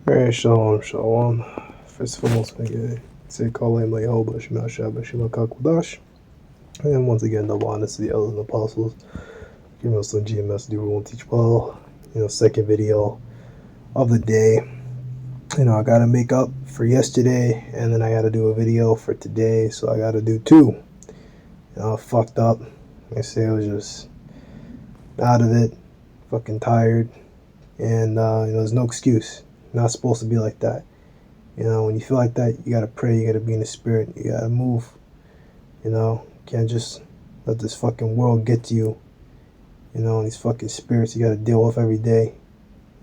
Alright, shalom, shalom. First and foremost, I say call him like Hoba, Shema Shabbat, Shema Kakwadash. And once again, double honors to the elders and apostles. Give us some GMS, do we won't teach well. Second video of the day. I gotta make up for yesterday, and then I gotta do a video for today, so I gotta do two. Fucked up. I say I was just out of it, fucking tired, and there's no excuse. Not supposed to be like that. When you feel like that, you gotta pray, you gotta be in the spirit, you gotta move. Can't just let this fucking world get to you. These fucking spirits you gotta deal with every day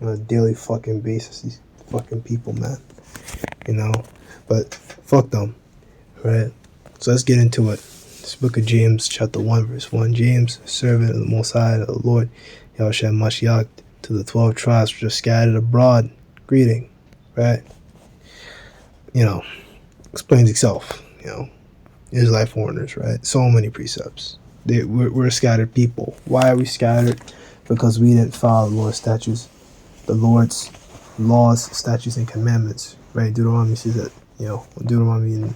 on a daily fucking basis. These fucking people, man. But fuck them, right? So let's get into it. This book of James, chapter 1, verse 1. James, servant of the Most High, of the Lord, Yahushua Mashiach, to the 12 tribes which are scattered abroad, greeting, right? Explains itself, Israelite foreigners, right? So many precepts. We're a scattered people. Why are we scattered? Because we didn't follow the Lord's statutes, the Lord's laws, statutes, and commandments, right? Deuteronomy says that, Deuteronomy and,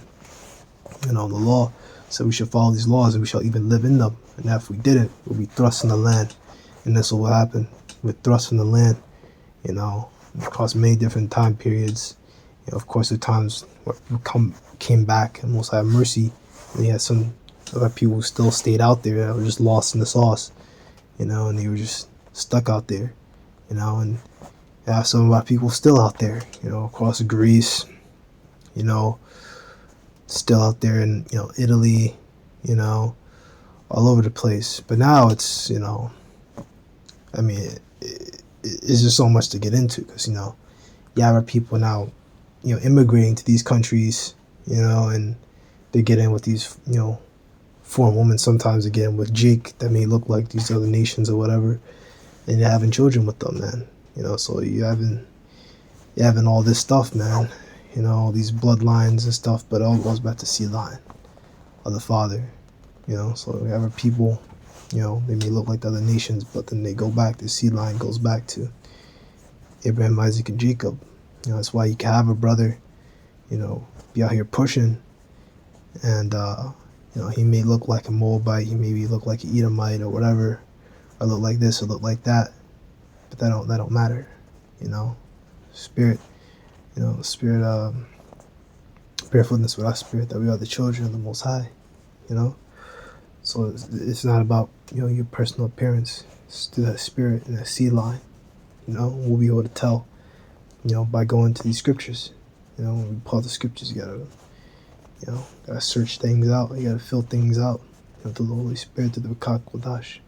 the law, so we should follow these laws and we shall even live in them. And if we didn't, we'll be thrust in the land. And that's what will happen. We're thrust in the land, across many different time periods. Of course, the times came back and Most High mercy. And you had some other people who still stayed out there that were just lost in the sauce, and they were just stuck out there, and some of our people still out there, across Greece, still out there in, Italy, all over the place. But now it's, it's just so much to get into because, you have our people now, immigrating to these countries, and they get in with these, foreign women. Sometimes they get in with Jake that may look like these other nations or whatever, and you're having children with them, man. So you're having all this stuff, man. All these bloodlines and stuff, but it all goes back to seed line of the Father. So we have our people, they may look like the other nations, but then they go back, the seed line goes back to Abraham, Isaac, and Jacob. That's why you can have a brother, be out here pushing, and he may look like a Moabite, he maybe look like an Edomite or whatever, or look like this or look like that, but that don't matter. Spirit, spirit, barefootness with our spirit, that we are the children of the Most High. So it's not about your personal appearance. It's through that spirit and that seed line. We'll be able to tell, by going to these scriptures. When we pull out the scriptures, you gotta search things out. You gotta fill things out. Through the Holy Spirit, through the Kakwadash.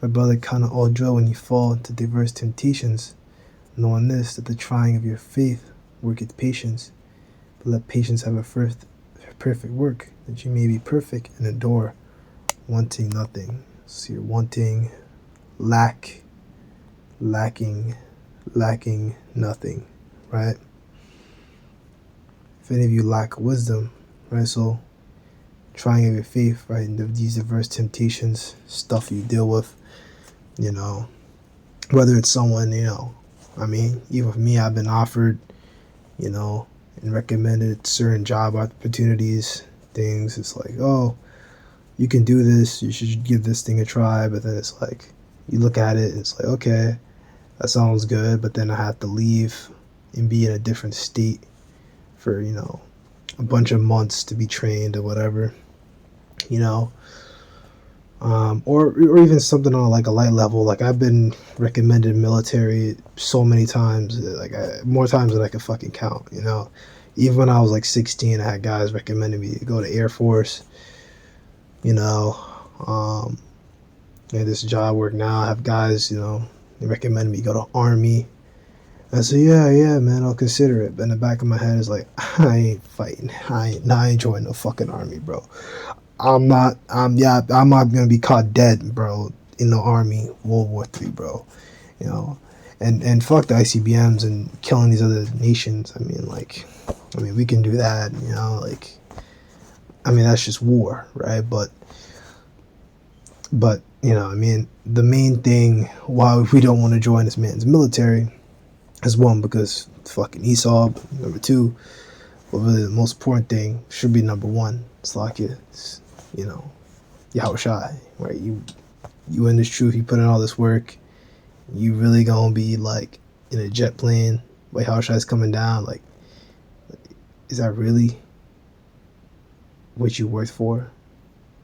My brother, count it all joy when you fall into diverse temptations, knowing this, that the trying of your faith worketh patience. But let patience have a perfect work, that you may be perfect and endure, wanting nothing. So you're wanting, lacking nothing, right? If any of you lack wisdom, right? So trying of your faith, right? And these diverse temptations, stuff you deal with, whether it's someone, even with me, I've been offered, and recommended certain job opportunities, things. It's like, oh, you can do this, you should give this thing a try. But then it's like, you look at it and it's like, okay, that sounds good, but then I have to leave and be in a different state for, a bunch of months to be trained or whatever, or even something on like a light level. Like I've been recommended military so many times, more times than I can fucking count, Even when I was like 16, I had guys recommending me to go to Air Force, this job work now, I have guys, they recommend me go to Army. I said, yeah, man, I'll consider it. But in the back of my head is like, I ain't fighting. I ain't joining the fucking Army, bro. I'm not gonna be caught dead, bro, in the Army, World War III, bro. And fuck the ICBMs and killing these other nations. We can do that, that's just war, right? But the main thing why we don't want to join this man's military That's one, because fucking Esau. Number two, but really the most important thing should be number one. It's like it's, you know, Yahushai, right? You in this truth, you put in all this work, you really gonna be like in a jet plane, like Yahushai's coming down, like, is that really what you worth for?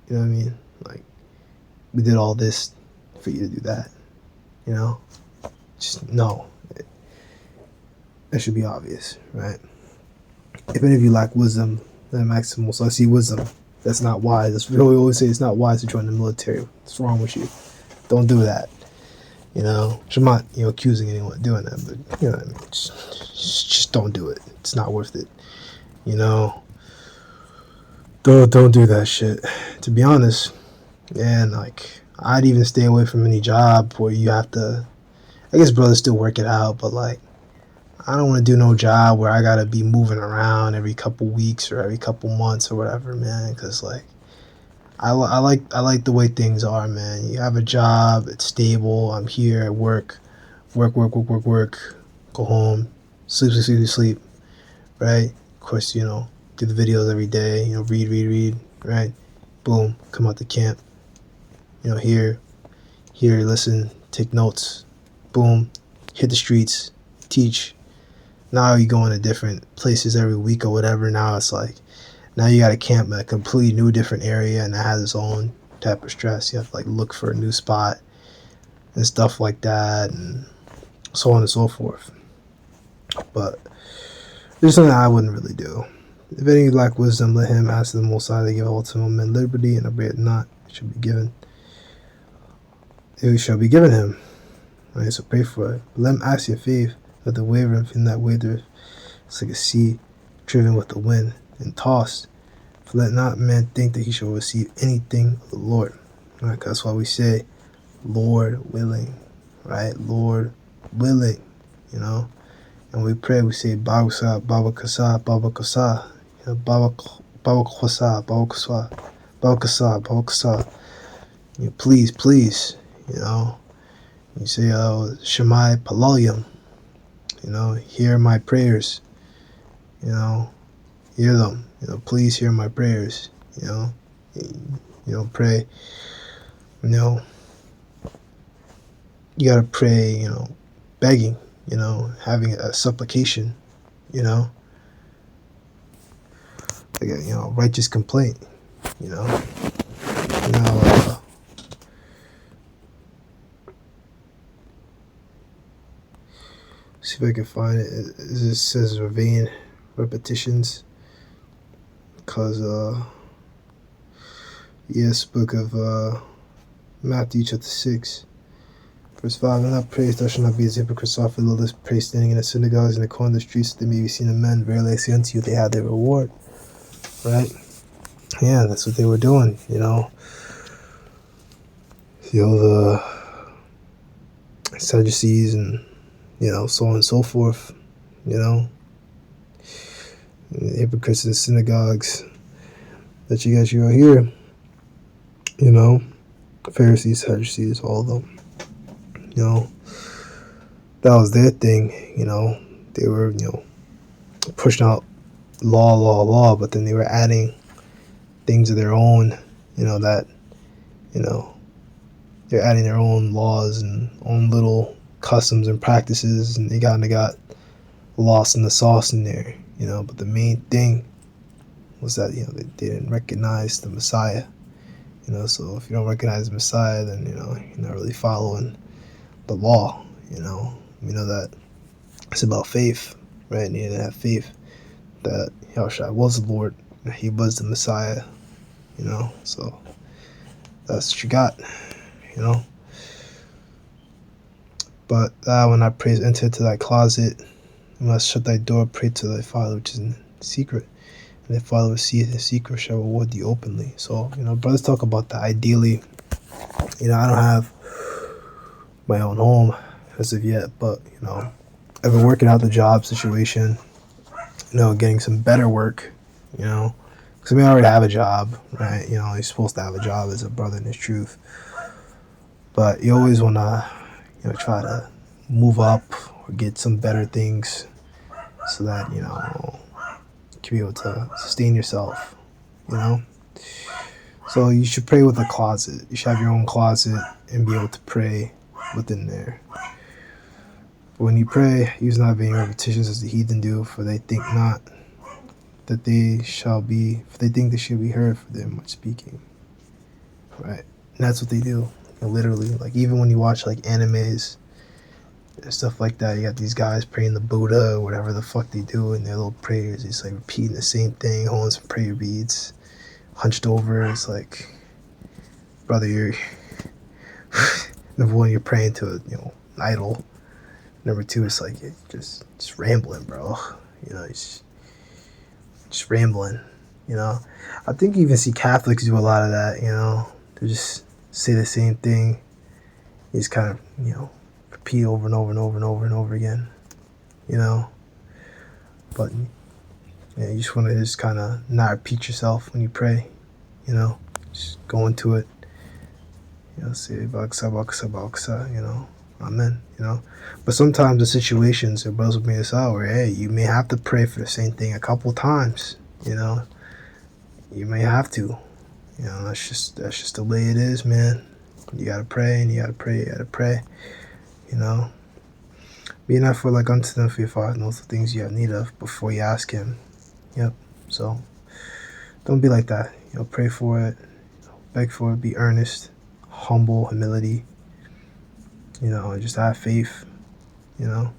You know what I mean? Like, we did all this for you to do that, you know? Just, no. That should be obvious, right? If any of you lack wisdom, then maximum. So I see wisdom. That's not wise. That's what we always say. It's not wise to join the military. What's wrong with you? Don't do that. You know, I'm not, accusing anyone of doing that, but you know what I mean. Just don't do it. It's not worth it. You know, don't do that shit. To be honest, and like, I'd even stay away from any job where you have to. I guess brothers still work it out, but like, I don't want to do no job where I gotta be moving around every couple weeks or every couple months or whatever, man. Because like, I like the way things are, man. You have a job, it's stable. I'm here at work, work. Go home, sleep, right? Of course, do the videos every day. Read, right? Boom, come out to camp. Hear, listen, take notes. Boom, hit the streets, teach. Now you going to different places every week or whatever. Now it's like, now you got to camp in a completely new, different area, and it has its own type of stress. You have to like look for a new spot and stuff like that, and so on and so forth. But there's something I wouldn't really do. If any lack wisdom, let him ask the Most High to give all to him, and liberty and obey it not should be given. It shall be given him. Right, so pray for it. But let him ask your faith, that the waver in that waver, it's like a sea driven with the wind and tossed. For let not man think that he shall receive anything of the Lord. Right? That's why we say, Lord willing. Right? Lord willing. And we pray, we say, Barusa, Babakasa, Babakasa. Babakwasa, Babakasa, Babakasa. Please. You say, Shemai Paloyam. Hear my prayers. Hear them. Please hear my prayers. Pray. You gotta pray. Begging. Having a supplication. Like a righteous complaint. See if I can find it. It says vain repetitions. Because, book of Matthew chapter 6, verse 5. And I praise thou shalt not be as hypocrites offer lawless praise standing in the synagogues and the corner of the streets, that they may be seen of men. Verily I say unto you, they have their reward. Right? Yeah, that's what they were doing, the Sadducees and, so on and so forth, the hypocrites in the synagogues that you guys are here, Pharisees, Sadducees, all of them, that was their thing, they were, pushing out law, but then they were adding things of their own, that, they're adding their own laws and own little customs and practices, and they got lost in the sauce in there, but the main thing was that, they didn't recognize the Messiah, so if you don't recognize the Messiah, then, you're not really following the law, we know that it's about faith, right? And you didn't have faith that Yahushua was the Lord, that he was the Messiah, so that's what you got, But when I praise, enter to thy closet, you must shut thy door, pray to thy Father which is in secret, and thy Father which seeth in secret shall reward thee openly. So, brothers talk about that. Ideally, I don't have my own home as of yet, but, I've been working out the job situation, getting some better work, because I already have a job, right? You're supposed to have a job as a brother in this truth, but you always want to, try to move up or get some better things so that, you know, you can be able to sustain yourself, you know? So you should pray with a closet. You should have your own closet and be able to pray within there. But when you pray, use not vain repetitions as the heathen do, for they think not that they shall be, for they think they shall be heard for their much speaking. Right? And that's what they do. Literally, like even when you watch like animes and stuff like that, you got these guys praying the Buddha or whatever the fuck they do in their little prayers. It's like repeating the same thing, holding some prayer beads, hunched over. It's like, brother, you're number one, you're praying to an idol. Number two, it's like you're just rambling, bro. You know, just rambling. You know, I think you even see Catholics do a lot of that. You know, they just say the same thing. You just kind of repeat over and over and over and over and over again. You know, but yeah, you just want to just kind of not repeat yourself when you pray. You know, just go into it. You know, say baksa baksa baksa. You know, amen. You know, but sometimes the situations, your brothers will bring this out where, hey, you may have to pray for the same thing a couple times. You know, you may have to. You know, that's just the way it is, man. You gotta pray and you gotta pray, you gotta pray. You know, be not for like unto them, for your Father knows the things you have need of before you ask Him. Yep. So don't be like that. You know, pray for it, beg for it, be earnest, humble, humility. You know, just have faith. You know.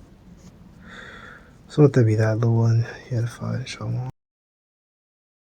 So let there be that little one. Edified, inshallah.